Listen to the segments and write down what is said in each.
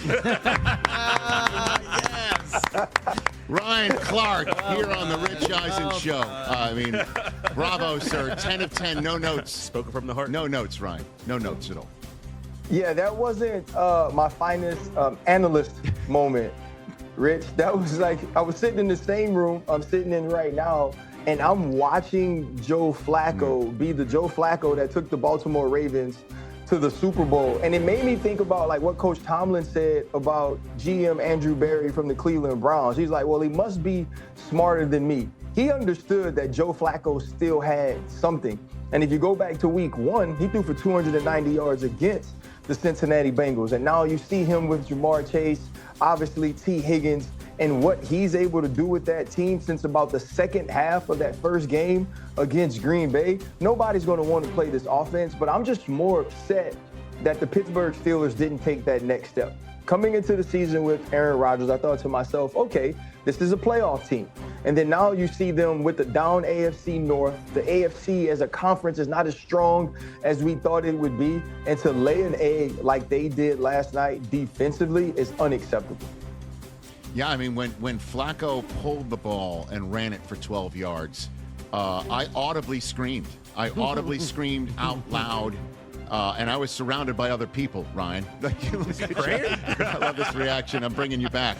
Yes. Ryan Clark here on the Rich Eisen Show. I mean, bravo, sir. 10 of 10, no notes. Spoken from the heart. No notes, Ryan. No notes at all. Yeah, that wasn't my finest analyst moment, Rich. That was like, I was sitting in the same room I'm sitting in right now, and I'm watching Joe Flacco be the Joe Flacco that took the Baltimore Ravens to the Super Bowl. And it made me think about like what Coach Tomlin said about GM Andrew Berry from the Cleveland Browns. He's like, well, he must be smarter than me. He understood that Joe Flacco still had something. And if you go back to week 1, he threw for 290 yards against the Cincinnati Bengals. And now you see him with Jamar Chase, obviously T. Higgins, and what he's able to do with that team since about the second half of that first game against Green Bay. Nobody's going to want to play this offense, but I'm just more upset that the Pittsburgh Steelers didn't take that next step. Coming into the season with Aaron Rodgers, I thought to myself, okay, this is a playoff team. And then now you see them with the down AFC North. The AFC as a conference is not as strong as we thought it would be. And to lay an egg like they did last night defensively is unacceptable. Yeah, I mean, when Flacco pulled the ball and ran it for 12 yards, I audibly screamed. I audibly screamed out loud, and I was surrounded by other people, Ryan. I love this reaction. I'm bringing you back.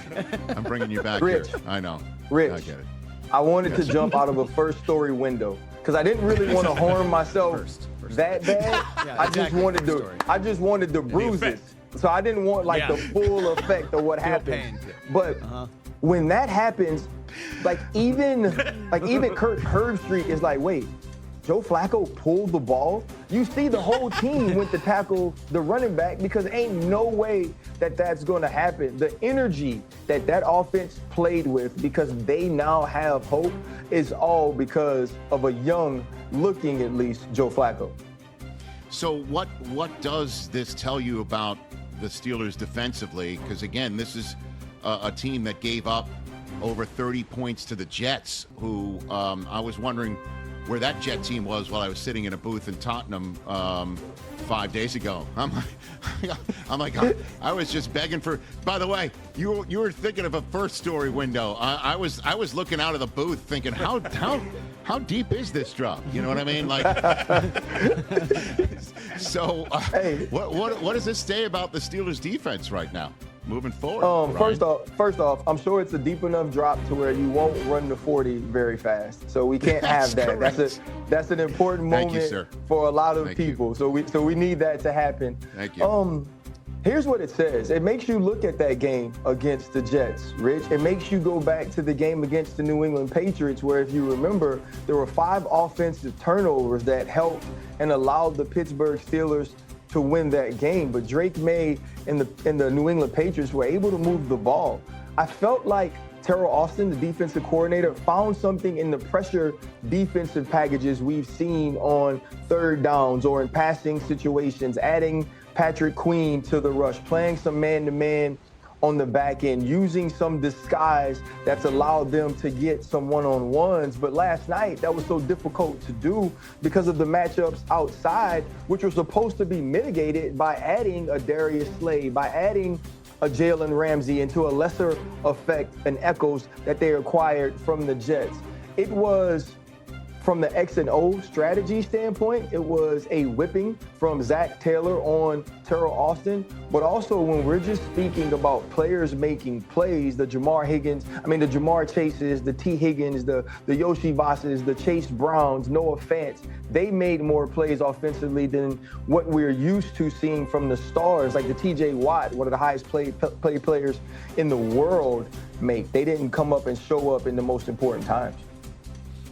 I'm bringing you back Rich, here. I know. Rich, I get it. I wanted to jump out of a first-story window because I didn't really want to harm myself that bad. Yeah, I just wanted the bruises. So I didn't want like the full effect of what happened. But when that happens, like even Kurt Herbstreit is like, wait, Joe Flacco pulled the ball? You see the whole team went to tackle the running back because ain't no way that that's going to happen. The energy that offense played with because they now have hope is all because of a young, looking at least, Joe Flacco. So what does this tell you about the Steelers defensively? Because, again, this is a team that gave up over 30 points to the Jets, who I was wondering where that Jet team was while I was sitting in a booth in Tottenham 5 days ago. I'm like, I was just begging for. By the way, you were thinking of a first story window. I was looking out of the booth thinking, how deep is this drop? You know what I mean? Like, so Hey. what does this say about the Steelers defense right now? Moving forward. First off, I'm sure it's a deep enough drop to where you won't run the 40 very fast. So we can't have that. Correct. That's an important moment for a lot of people. So we need that to happen. Thank you. Here's what it says. It makes you look at that game against the Jets, Rich. It makes you go back to the game against the New England Patriots, where if you remember, there were 5 offensive turnovers that helped and allowed the Pittsburgh Steelers to win that game. But Drake May and the New England Patriots were able to move the ball. I felt like Terrell Austin, the defensive coordinator, found something in the pressure defensive packages we've seen on third downs or in passing situations, adding Patrick Queen to the rush, playing some man-to-man on the back end, using some disguise that's allowed them to get some one-on-ones. But last night, that was so difficult to do because of the matchups outside, which were supposed to be mitigated by adding a Darius Slay, by adding a Jalen Ramsey, and to a lesser effect, an Echoes that they acquired from the Jets. It was, from the X and O strategy standpoint, it was a whipping from Zach Taylor on Terrell Austin. But also when we're just speaking about players making plays, the Jamar Chases, the T. Higgins, the Yoshi Bosses, the Chase Browns, Noah Fants, they made more plays offensively than what we're used to seeing from the stars, like the TJ Watt, one of the highest paid players in the world, make. They didn't come up and show up in the most important times.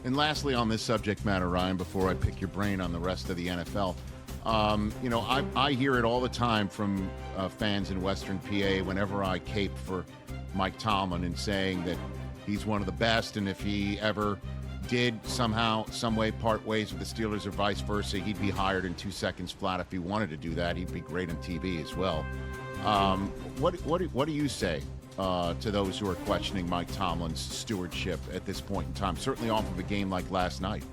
And lastly, on this subject matter, Ryan, before I pick your brain on the rest of the NFL, I hear it all the time from fans in Western PA whenever I cape for Mike Tomlin and saying that he's one of the best, and if he ever did somehow, some way part ways with the Steelers or vice versa, he'd be hired in 2 seconds flat. If he wanted to do that, he'd be great on TV as well. What do you say to those who are questioning Mike Tomlin's stewardship at this point in time, certainly off of a game like last night,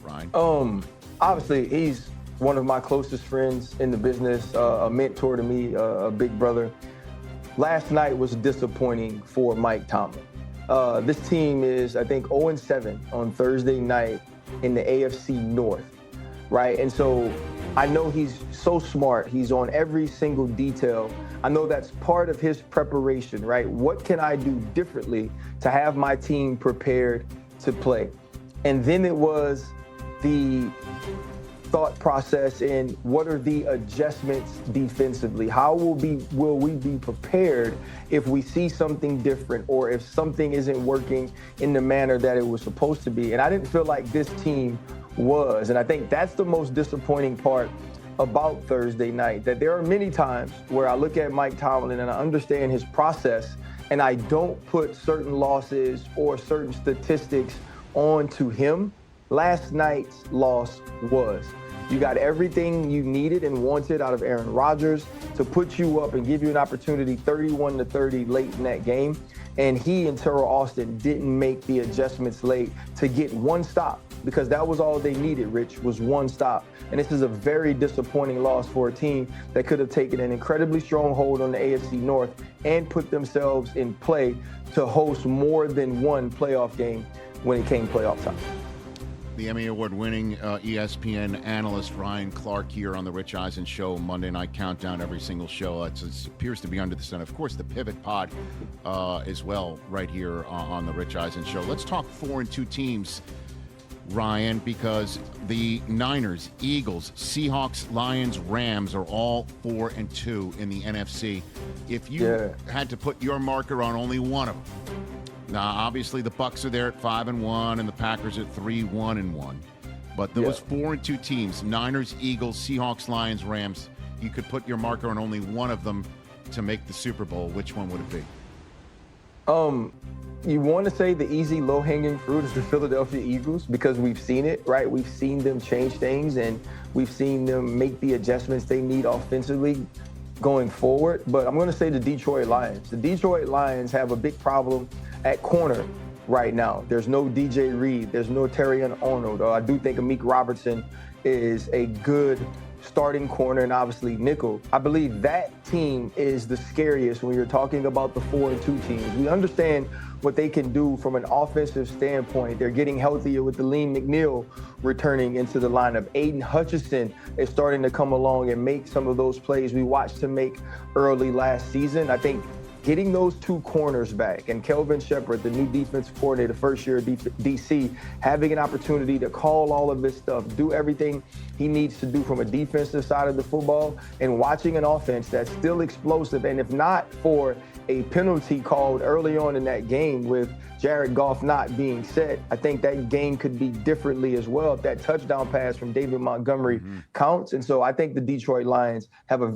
Ryan? Obviously, he's one of my closest friends in the business, a mentor to me, a big brother. last night was disappointing for Mike Tomlin. This team is, I think, 0-7 on Thursday night in the AFC North, right? And so I know he's so smart. He's on every single detail. I know that's part of his preparation, right? What can I do differently to have my team prepared to play? And then it was the thought process in what are the adjustments defensively? How will we be prepared if we see something different or if something isn't working in the manner that it was supposed to be? And I didn't feel like this team was. And I think that's the most disappointing part about Thursday night, that there are many times where I look at Mike Tomlin and I understand his process and I don't put certain losses or certain statistics onto him. Last night's loss was. You got everything you needed and wanted out of Aaron Rodgers to put you up and give you an opportunity 31-30 late in that game. And he and Terrell Austin didn't make the adjustments late to get one stop, because that was all they needed, Rich, was one stop. And this is a very disappointing loss for a team that could have taken an incredibly strong hold on the AFC North and put themselves in play to host more than one playoff game when it came playoff time. The Emmy Award-winning ESPN analyst Ryan Clark here on the Rich Eisen Show, Monday Night Countdown, every single show. It appears to be under the sun. Of course, the Pivot Pod as well, right here on the Rich Eisen Show. Let's talk 4-2 teams, Ryan, because the Niners, Eagles, Seahawks, Lions, Rams are all 4-2 in the NFC. If you had to put your marker on only one of them, now, obviously, the Bucs are there at 5-1, and the Packers at 3-1-1. But those 4-2 teams, Niners, Eagles, Seahawks, Lions, Rams, you could put your marker on only one of them to make the Super Bowl. Which one would it be? You want to say the easy, low-hanging fruit is the Philadelphia Eagles, because we've seen it, right? We've seen them change things, and we've seen them make the adjustments they need offensively going forward. But I'm going to say the Detroit Lions. The Detroit Lions have a big problem at corner right now. There's no DJ Reed. There's no Terrion Arnold. I do think Amik Robertson is a good starting corner and obviously nickel. I believe that team is the scariest when you're talking about the 4-2 teams. We understand what they can do from an offensive standpoint. They're getting healthier with the Lean McNeil returning into the lineup. Aiden Hutchinson is starting to come along and make some of those plays we watched him make early last season. I think getting those two corners back and Kelvin Shepard, the new defensive coordinator, first year at DC, having an opportunity to call all of this stuff, do everything he needs to do from a defensive side of the football, and watching an offense that's still explosive. And if not for a penalty called early on in that game with Jared Goff not being set, I think that game could be differently as well if that touchdown pass from David Montgomery counts. And so I think the Detroit Lions have a